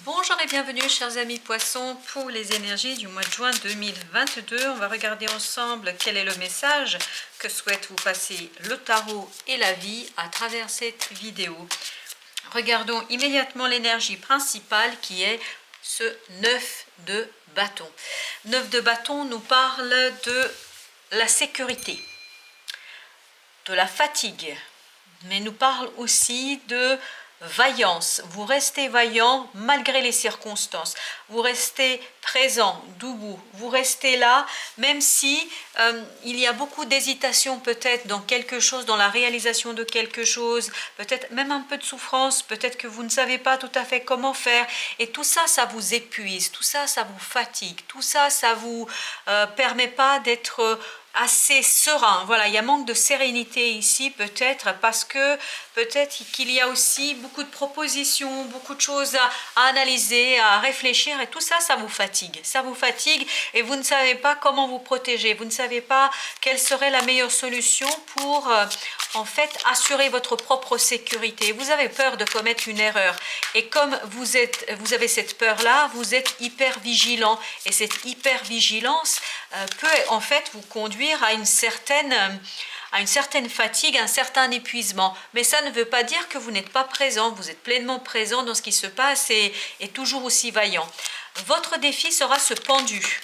Bonjour et bienvenue chers amis poissons pour les énergies du mois de juin 2022. On va regarder ensemble quel est le message que souhaite vous passer le tarot et la vie à travers cette vidéo. Regardons immédiatement l'énergie principale qui est ce 9 de bâton. 9 de bâton nous parle de la sécurité, de la fatigue, mais nous parle aussi de vaillance. Vous restez vaillant malgré les circonstances, vous restez présent, debout, vous restez là, même si il y a beaucoup d'hésitation peut-être dans quelque chose, dans la réalisation de quelque chose, peut-être même un peu de souffrance, peut-être que vous ne savez pas tout à fait comment faire, et tout ça, ça vous épuise, tout ça, ça vous fatigue, tout ça, ça vous permet pas d'être assez serein. Voilà, il y a manque de sérénité ici peut-être parce que peut-être qu'il y a aussi beaucoup de propositions, beaucoup de choses à analyser, à réfléchir, et tout ça, ça vous fatigue et vous ne savez pas comment vous protéger, vous ne savez pas quelle serait la meilleure solution pour en fait assurer votre propre sécurité. Vous avez peur de commettre une erreur et comme vous avez cette peur là, vous êtes hyper vigilant, et cette hyper vigilance peut en fait vous conduire à une certaine fatigue, un certain épuisement. Mais ça ne veut pas dire que vous n'êtes pas présent, vous êtes pleinement présent dans ce qui se passe et toujours aussi vaillant. Votre défi sera ce pendu.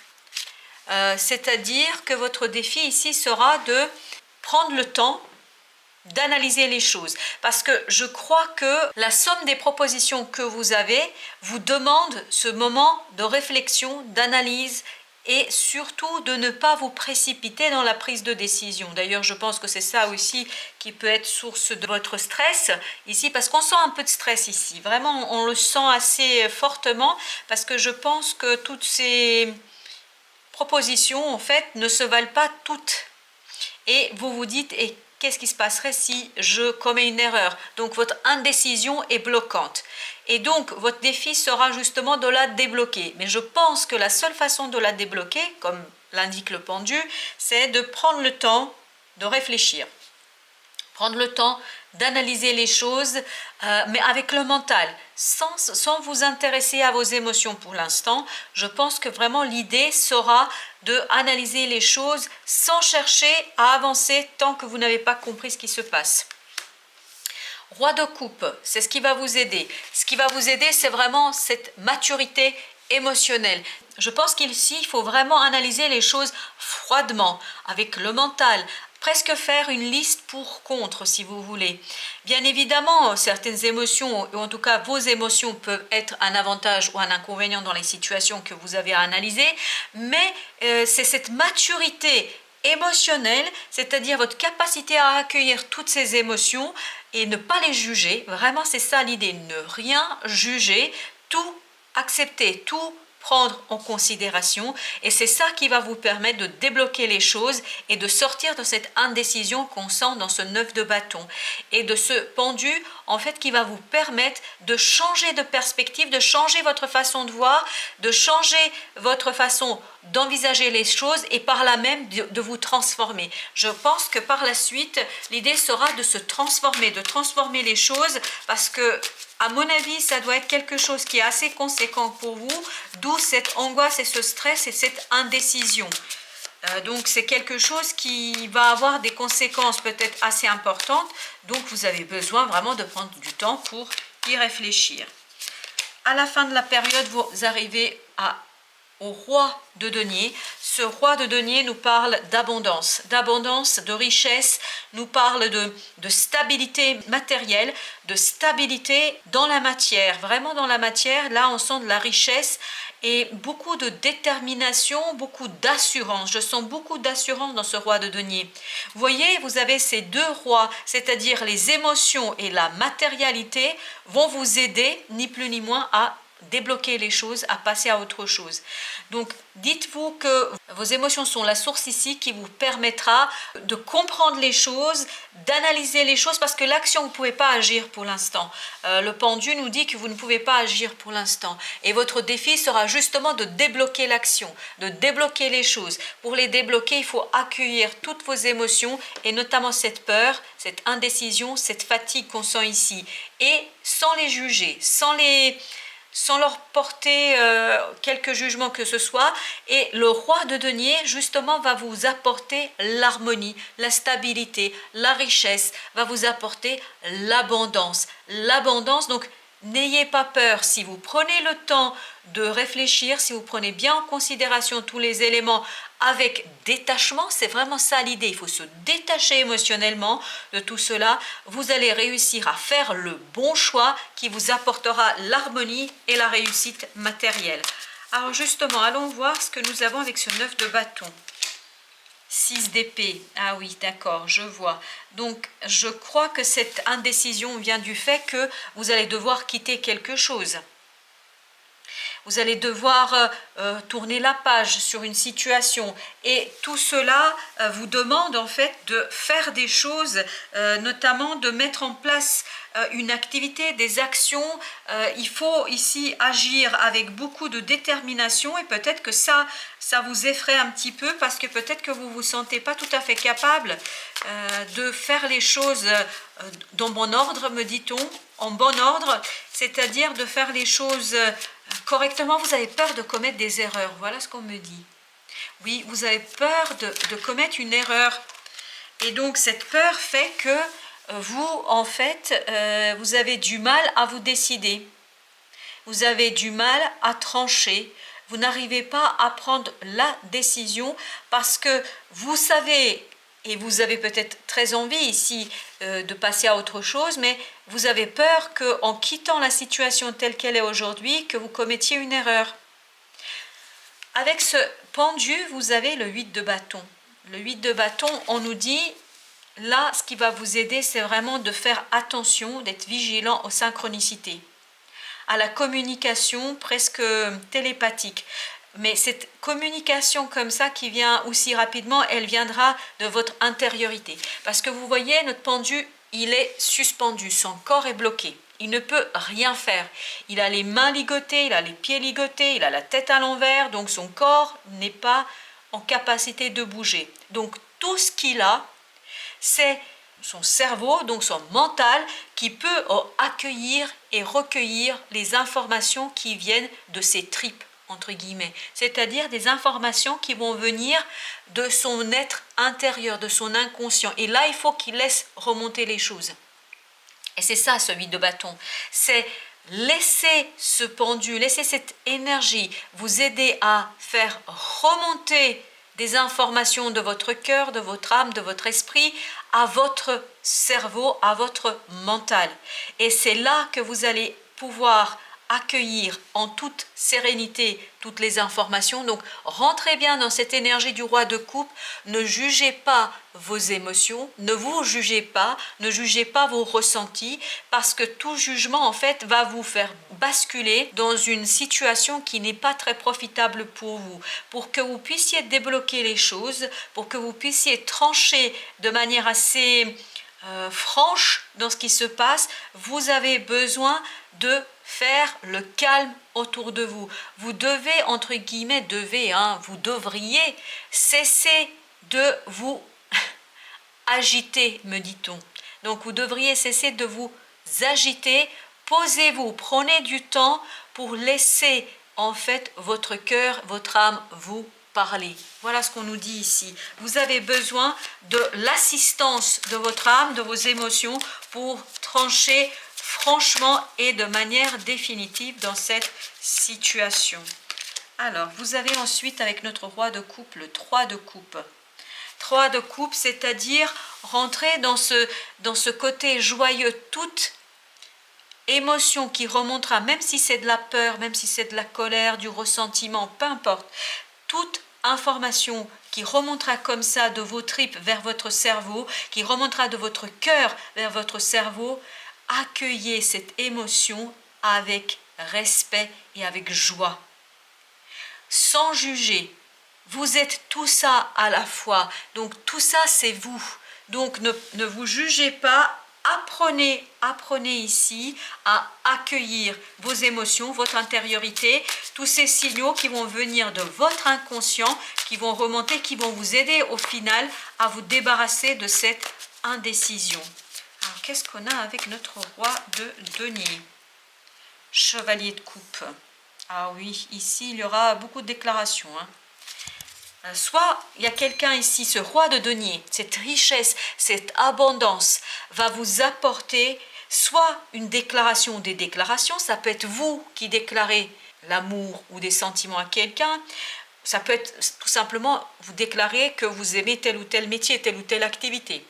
C'est-à-dire que votre défi ici sera de prendre le temps d'analyser les choses, parce que je crois que la somme des propositions que vous avez vous demande ce moment de réflexion, d'analyse, et surtout de ne pas vous précipiter dans la prise de décision. D'ailleurs, je pense que c'est ça aussi qui peut être source de votre stress ici, parce qu'on sent un peu de stress ici. Vraiment, on le sent assez fortement, parce que je pense que toutes ces propositions, en fait, ne se valent pas toutes. Et vous vous dites, et qu'est-ce qui se passerait si je commets une erreur? Donc, votre indécision est bloquante. Et donc, votre défi sera justement de la débloquer. Mais je pense que la seule façon de la débloquer, comme l'indique le pendu, c'est de prendre le temps de réfléchir. Prendre le temps d'analyser les choses, mais avec le mental, sans vous intéresser à vos émotions pour l'instant. Je pense que vraiment l'idée sera d'analyser les choses sans chercher à avancer tant que vous n'avez pas compris ce qui se passe. Roi de coupe, c'est ce qui va vous aider. Ce qui va vous aider, c'est vraiment cette maturité émotionnelle. Je pense qu'ici, il faut vraiment analyser les choses froidement, avec le mental, presque faire une liste pour contre si vous voulez. Bien évidemment, certaines émotions, ou en tout cas vos émotions, peuvent être un avantage ou un inconvénient dans les situations que vous avez à analyser, mais c'est cette maturité émotionnelle, c'est-à-dire votre capacité à accueillir toutes ces émotions et ne pas les juger. Vraiment, c'est ça l'idée, ne rien juger, tout accepter, tout prendre en considération, et c'est ça qui va vous permettre de débloquer les choses et de sortir de cette indécision qu'on sent dans ce 9 de bâton, et de ce pendu en fait qui va vous permettre de changer de perspective, de changer votre façon de voir, de changer votre façon d'envisager les choses, et par là même de vous transformer. Je pense que par la suite, l'idée sera de se transformer, de transformer les choses, parce que à mon avis, ça doit être quelque chose qui est assez conséquent pour vous, d'où cette angoisse et ce stress et cette indécision. Donc c'est quelque chose qui va avoir des conséquences peut-être assez importantes, donc vous avez besoin vraiment de prendre du temps pour y réfléchir. À la fin de la période, vous arrivez au roi de denier. Ce roi de denier nous parle d'abondance, de richesse, nous parle de stabilité matérielle, de stabilité dans la matière. Vraiment dans la matière, là on sent de la richesse et beaucoup de détermination, beaucoup d'assurance. Je sens beaucoup d'assurance dans ce roi de denier. Vous voyez, vous avez ces deux rois, c'est-à-dire les émotions et la matérialité vont vous aider, ni plus ni moins, à débloquer les choses, à passer à autre chose. Donc dites-vous que vos émotions sont la source ici qui vous permettra de comprendre les choses, d'analyser les choses, parce que l'action, vous ne pouvez pas agir pour l'instant. Le pendu nous dit que vous ne pouvez pas agir pour l'instant, et votre défi sera justement de débloquer l'action, de débloquer les choses. Pour les débloquer, il faut accueillir toutes vos émotions, et notamment cette peur, cette indécision, cette fatigue qu'on sent ici, et sans les juger, sans sans leur porter quelque jugement que ce soit. Et le roi de denier, justement, va vous apporter l'harmonie, la stabilité, la richesse, va vous apporter l'abondance. L'abondance, donc, n'ayez pas peur si vous prenez le temps de réfléchir, si vous prenez bien en considération tous les éléments avec détachement, c'est vraiment ça l'idée, il faut se détacher émotionnellement de tout cela, vous allez réussir à faire le bon choix qui vous apportera l'harmonie et la réussite matérielle. Alors justement, allons voir ce que nous avons avec ce 9 de bâton. 6 d'épée, ah oui, d'accord, je vois. Donc, je crois que cette indécision vient du fait que vous allez devoir quitter quelque chose. Vous allez devoir tourner la page sur une situation. Et tout cela vous demande en fait de faire des choses, notamment de mettre en place une activité, des actions. Il faut ici agir avec beaucoup de détermination et peut-être que ça vous effraie un petit peu parce que peut-être que vous ne vous sentez pas tout à fait capable de faire les choses dans bon ordre, me dit-on, en bon ordre, c'est-à-dire de faire les choses correctement. Vous avez peur de commettre des erreurs, voilà ce qu'on me dit. Oui, vous avez peur de commettre une erreur. Et donc cette peur fait que vous, en fait, vous avez du mal à vous décider. Vous avez du mal à trancher. Vous n'arrivez pas à prendre la décision parce que vous savez, et vous avez peut-être très envie ici de passer à autre chose, mais vous avez peur qu'en quittant la situation telle qu'elle est aujourd'hui, que vous commettiez une erreur. Avec ce pendu, vous avez le 8 de bâton. Le 8 de bâton, on nous dit, là, ce qui va vous aider, c'est vraiment de faire attention, d'être vigilant aux synchronicités, à la communication presque télépathique. Mais cette communication comme ça qui vient aussi rapidement, elle viendra de votre intériorité. Parce que vous voyez, notre pendu, il est suspendu, son corps est bloqué. Il ne peut rien faire. Il a les mains ligotées, il a les pieds ligotés, il a la tête à l'envers, donc son corps n'est pas en capacité de bouger. Donc tout ce qu'il a, c'est son cerveau, donc son mental, qui peut accueillir et recueillir les informations qui viennent de ses tripes, entre guillemets, c'est-à-dire des informations qui vont venir de son être intérieur, de son inconscient. Et là, il faut qu'il laisse remonter les choses. Et c'est ça, ce 8 de bâton. C'est laisser ce pendu, laisser cette énergie vous aider à faire remonter des informations de votre cœur, de votre âme, de votre esprit, à votre cerveau, à votre mental. Et c'est là que vous allez pouvoir accueillir en toute sérénité toutes les informations. Donc rentrez bien dans cette énergie du roi de coupe, ne jugez pas vos émotions, ne vous jugez pas, ne jugez pas vos ressentis, parce que tout jugement en fait va vous faire basculer dans une situation qui n'est pas très profitable pour vous. Pour que vous puissiez débloquer les choses, pour que vous puissiez trancher de manière assez franche dans ce qui se passe, vous avez besoin de faire le calme autour de vous. Vous devez, entre guillemets, vous devriez cesser de vous agiter, me dit-on. Donc vous devriez cesser de vous agiter. Posez-vous, prenez du temps pour laisser en fait votre cœur, votre âme vous parler. Voilà ce qu'on nous dit ici. Vous avez besoin de l'assistance de votre âme, de vos émotions pour trancher franchement et de manière définitive dans cette situation. Alors, vous avez ensuite avec notre roi de coupe le 3 de coupe. 3 de coupe, c'est-à-dire rentrer dans ce côté joyeux, toute émotion qui remontera, même si c'est de la peur, même si c'est de la colère, du ressentiment, peu importe, toute information qui remontera comme ça de vos tripes vers votre cerveau, qui remontera de votre cœur vers votre cerveau, accueillez cette émotion avec respect et avec joie, sans juger. Vous êtes tout ça à la fois, donc tout ça c'est vous. Donc ne vous jugez pas, apprenez ici à accueillir vos émotions, votre intériorité, tous ces signaux qui vont venir de votre inconscient, qui vont remonter, qui vont vous aider au final à vous débarrasser de cette indécision. Alors qu'est-ce qu'on a avec notre roi de denier? Chevalier de coupe. Ah oui, ici, il y aura beaucoup de déclarations. Soit il y a quelqu'un ici, ce roi de denier, cette richesse, cette abondance va vous apporter soit une déclaration ou des déclarations, ça peut être vous qui déclarez l'amour ou des sentiments à quelqu'un, ça peut être tout simplement vous déclarer que vous aimez tel ou tel métier, telle ou telle activité.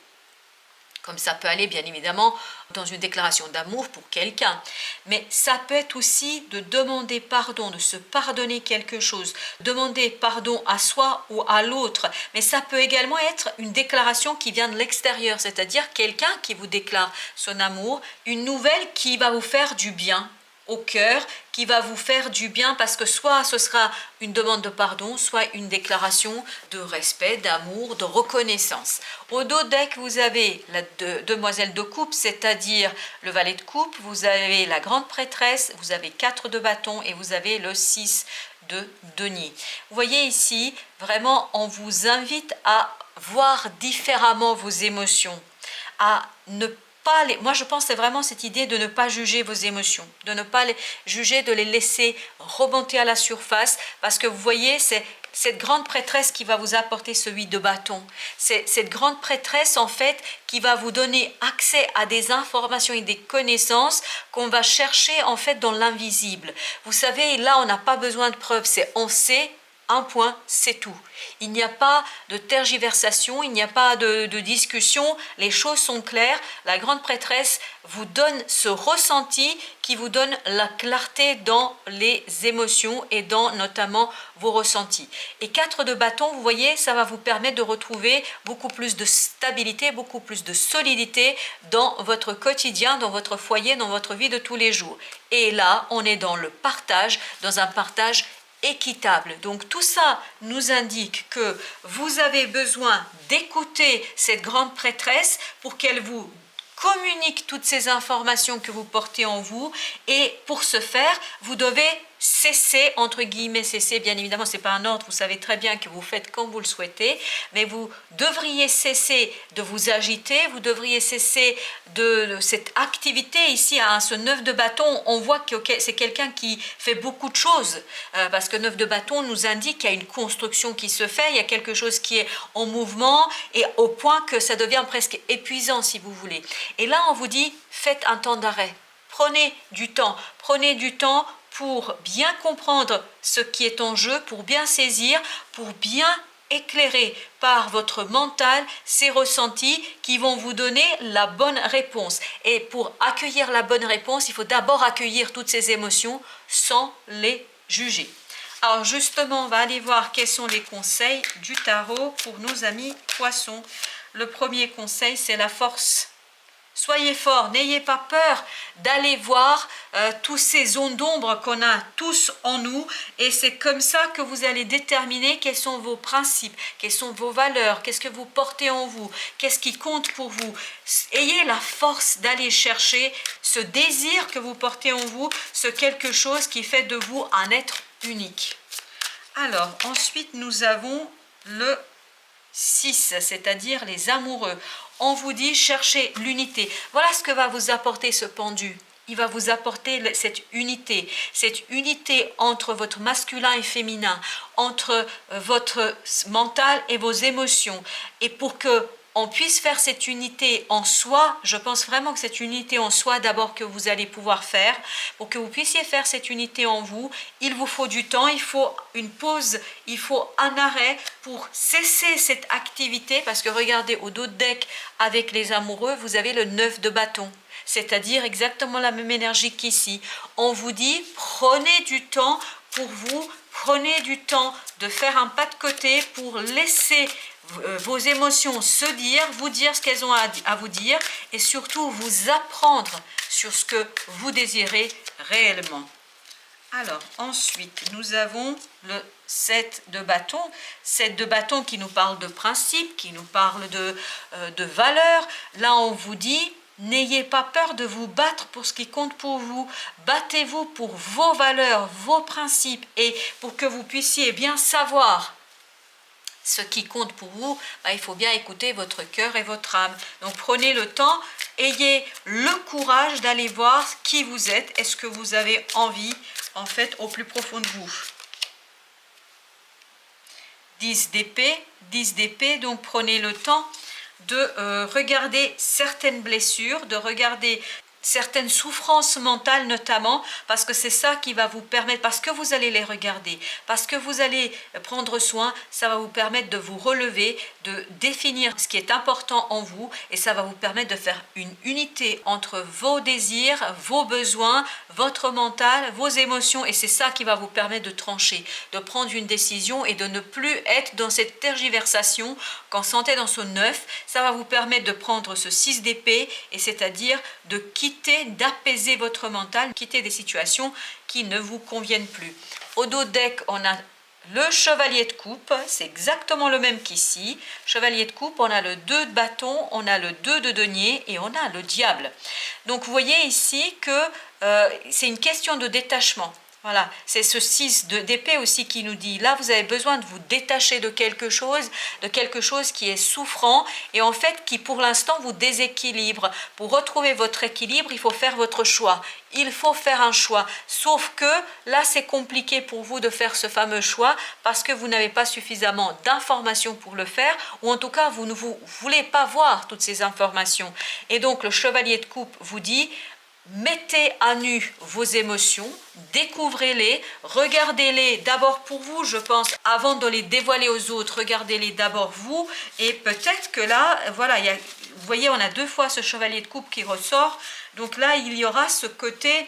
Comme ça peut aller bien évidemment dans une déclaration d'amour pour quelqu'un. Mais ça peut être aussi de demander pardon, de se pardonner quelque chose, demander pardon à soi ou à l'autre. Mais ça peut également être une déclaration qui vient de l'extérieur, c'est-à-dire quelqu'un qui vous déclare son amour, une nouvelle qui va vous faire du bien au cœur, qui va vous faire du bien parce que soit ce sera une demande de pardon, soit une déclaration de respect, d'amour, de reconnaissance. Au dos deck, vous avez la demoiselle de coupe, c'est-à-dire le valet de coupe, vous avez la grande prêtresse, vous avez 4 de bâton et vous avez le 6 de denier. Vous voyez ici, vraiment, on vous invite à voir différemment vos émotions, à ne pas moi je pense que c'est vraiment cette idée de ne pas juger vos émotions, de ne pas les juger, de les laisser remonter à la surface, parce que vous voyez, c'est cette grande prêtresse qui va vous apporter ce 8 de bâton. C'est cette grande prêtresse en fait qui va vous donner accès à des informations et des connaissances qu'on va chercher en fait dans l'invisible. Vous savez, là on n'a pas besoin de preuves, c'est on sait. Un point, c'est tout. Il n'y a pas de tergiversation, il n'y a pas de discussion, les choses sont claires. La grande prêtresse vous donne ce ressenti qui vous donne la clarté dans les émotions et dans notamment vos ressentis. Et 4 de bâton, vous voyez, ça va vous permettre de retrouver beaucoup plus de stabilité, beaucoup plus de solidité dans votre quotidien, dans votre foyer, dans votre vie de tous les jours. Et là, on est dans le partage, dans un partage équitable. Donc tout ça nous indique que vous avez besoin d'écouter cette grande prêtresse pour qu'elle vous communique toutes ces informations que vous portez en vous, et pour ce faire, vous devez cesser, entre guillemets cesser, bien évidemment c'est pas un ordre, vous savez très bien que vous faites comme vous le souhaitez, mais vous devriez cesser de vous agiter, vous devriez cesser de cette activité ici à ce 9 de bâton. On voit que c'est quelqu'un qui fait beaucoup de choses, parce que 9 de bâton nous indique qu'il y a une construction qui se fait, il y a quelque chose qui est en mouvement, et au point que ça devient presque épuisant si vous voulez. Et là on vous dit, faites un temps d'arrêt, prenez du temps pour bien comprendre ce qui est en jeu, pour bien saisir, pour bien éclairer par votre mental ces ressentis qui vont vous donner la bonne réponse. Et pour accueillir la bonne réponse, il faut d'abord accueillir toutes ces émotions sans les juger. Alors justement, on va aller voir quels sont les conseils du tarot pour nos amis poissons. Le premier conseil, c'est la force. Soyez forts, n'ayez pas peur d'aller voir tous ces zones d'ombre qu'on a tous en nous, et c'est comme ça que vous allez déterminer quels sont vos principes, quelles sont vos valeurs, qu'est-ce que vous portez en vous, qu'est-ce qui compte pour vous. Ayez la force d'aller chercher ce désir que vous portez en vous, ce quelque chose qui fait de vous un être unique. Alors, ensuite, nous avons le 6, c'est-à-dire les amoureux. On vous dit cherchez l'unité. Voilà ce que va vous apporter ce pendu. Il va vous apporter cette unité entre votre masculin et féminin, entre votre mental et vos émotions. Et pour que on puisse faire cette unité en soi, je pense vraiment que cette unité en soi d'abord que vous allez pouvoir faire, pour que vous puissiez faire cette unité en vous, il vous faut du temps, il faut une pause, il faut un arrêt pour cesser cette activité, parce que regardez au dos de deck avec les amoureux, vous avez le 9 de bâton, c'est-à-dire exactement la même énergie qu'ici. On vous dit prenez du temps pour vous, prenez du temps de faire un pas de côté pour laisser vos émotions se dire, vous dire ce qu'elles ont à vous dire, et surtout vous apprendre sur ce que vous désirez réellement. Alors ensuite nous avons le 7 de bâton, 7 de bâton qui nous parle de principe, qui nous parle de valeurs. Là on vous dit, n'ayez pas peur de vous battre pour ce qui compte pour vous. Battez-vous pour vos valeurs, vos principes, et pour que vous puissiez bien savoir Ce qui compte pour vous, il faut bien écouter votre cœur et votre âme. Donc prenez le temps, ayez le courage d'aller voir qui vous êtes. Est-ce que vous avez envie, en fait, au plus profond de vous? 10 d'épée, donc prenez le temps de regarder certaines blessures, de regarder certaines souffrances mentales notamment, parce que c'est ça qui va vous permettre, parce que vous allez les regarder, parce que vous allez prendre soin, ça va vous permettre de vous relever, de définir ce qui est important en vous, et ça va vous permettre de faire une unité entre vos désirs, vos besoins, votre mental, vos émotions, et c'est ça qui va vous permettre de trancher, de prendre une décision et de ne plus être dans cette tergiversation. Quand sentez dans ce 9, ça va vous permettre de prendre ce 6 d'épée, et c'est-à-dire de d'apaiser votre mental, quitter des situations qui ne vous conviennent plus. Au dos deck, on a le chevalier de coupe, c'est exactement le même qu'ici. Chevalier de coupe, on a le 2 de bâton, on a le 2 de denier et on a le diable. Donc vous voyez ici que c'est une question de détachement. Voilà, c'est ce 6 d'épée aussi qui nous dit, là vous avez besoin de vous détacher de quelque chose qui est souffrant et en fait qui pour l'instant vous déséquilibre. Pour retrouver votre équilibre, il faut faire votre choix. Il faut faire un choix, sauf que là c'est compliqué pour vous de faire ce fameux choix parce que vous n'avez pas suffisamment d'informations pour le faire, ou en tout cas vous ne voulez pas voir toutes ces informations. Et donc le chevalier de coupe vous dit, mettez à nu vos émotions, découvrez-les, regardez-les d'abord pour vous, je pense, avant de les dévoiler aux autres, regardez-les d'abord vous, et peut-être que là, voilà, vous voyez, on a 2 fois ce chevalier de coupe qui ressort, donc là, il y aura ce côté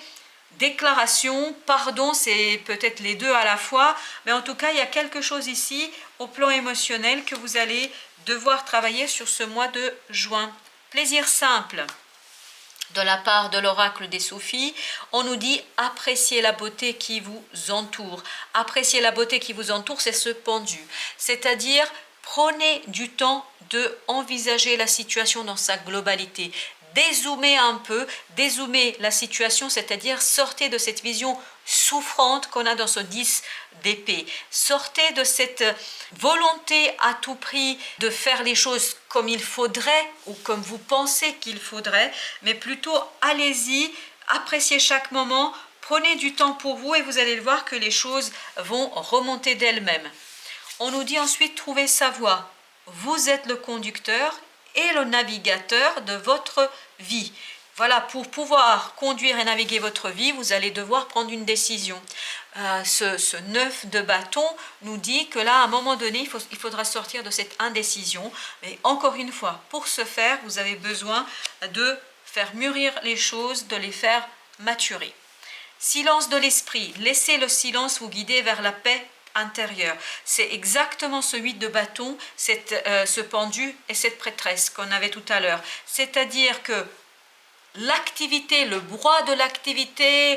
déclaration, pardon, c'est peut-être les deux à la fois, mais en tout cas, il y a quelque chose ici, au plan émotionnel, que vous allez devoir travailler sur ce mois de juin. Plaisir simple. De la part de l'oracle des Soufis, on nous dit appréciez la beauté qui vous entoure. Appréciez la beauté qui vous entoure, c'est ce pendu. C'est-à-dire, prenez du temps de envisager la situation dans sa globalité. Dézoomez un peu, dézoomez la situation, c'est-à-dire sortez de cette vision souffrante qu'on a dans ce 10 d'épée. Sortez de cette volonté à tout prix de faire les choses comme il faudrait ou comme vous pensez qu'il faudrait, mais plutôt allez-y, appréciez chaque moment, prenez du temps pour vous et vous allez le voir que les choses vont remonter d'elles-mêmes. On nous dit ensuite trouver sa voie. Vous êtes le conducteur et le navigateur de votre vie. Voilà, pour pouvoir conduire et naviguer votre vie, vous allez devoir prendre une décision. Ce 9 de bâton nous dit que là, à un moment donné, il faudra sortir de cette indécision. Mais encore une fois, pour ce faire, vous avez besoin de faire mûrir les choses, de les faire maturer. Silence de l'esprit. Laissez le silence vous guider vers la paix intérieur. C'est exactement ce 8 de bâton, ce pendu et cette prêtresse qu'on avait tout à l'heure. C'est-à-dire que l'activité, le brouhaha de l'activité,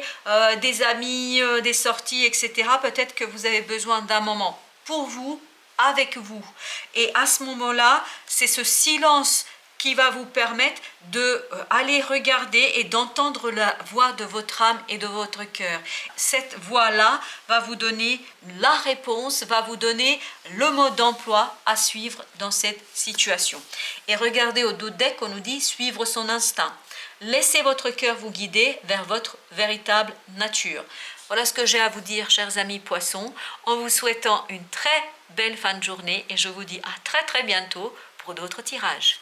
des amis, des sorties, etc., peut-être que vous avez besoin d'un moment pour vous, avec vous. Et à ce moment-là, c'est ce silence qui va vous permettre d'aller regarder et d'entendre la voix de votre âme et de votre cœur. Cette voix-là va vous donner la réponse, va vous donner le mode d'emploi à suivre dans cette situation. Et regardez au dos deck, on nous dit suivre son instinct. Laissez votre cœur vous guider vers votre véritable nature. Voilà ce que j'ai à vous dire, chers amis poissons, en vous souhaitant une très belle fin de journée et je vous dis à très bientôt pour d'autres tirages.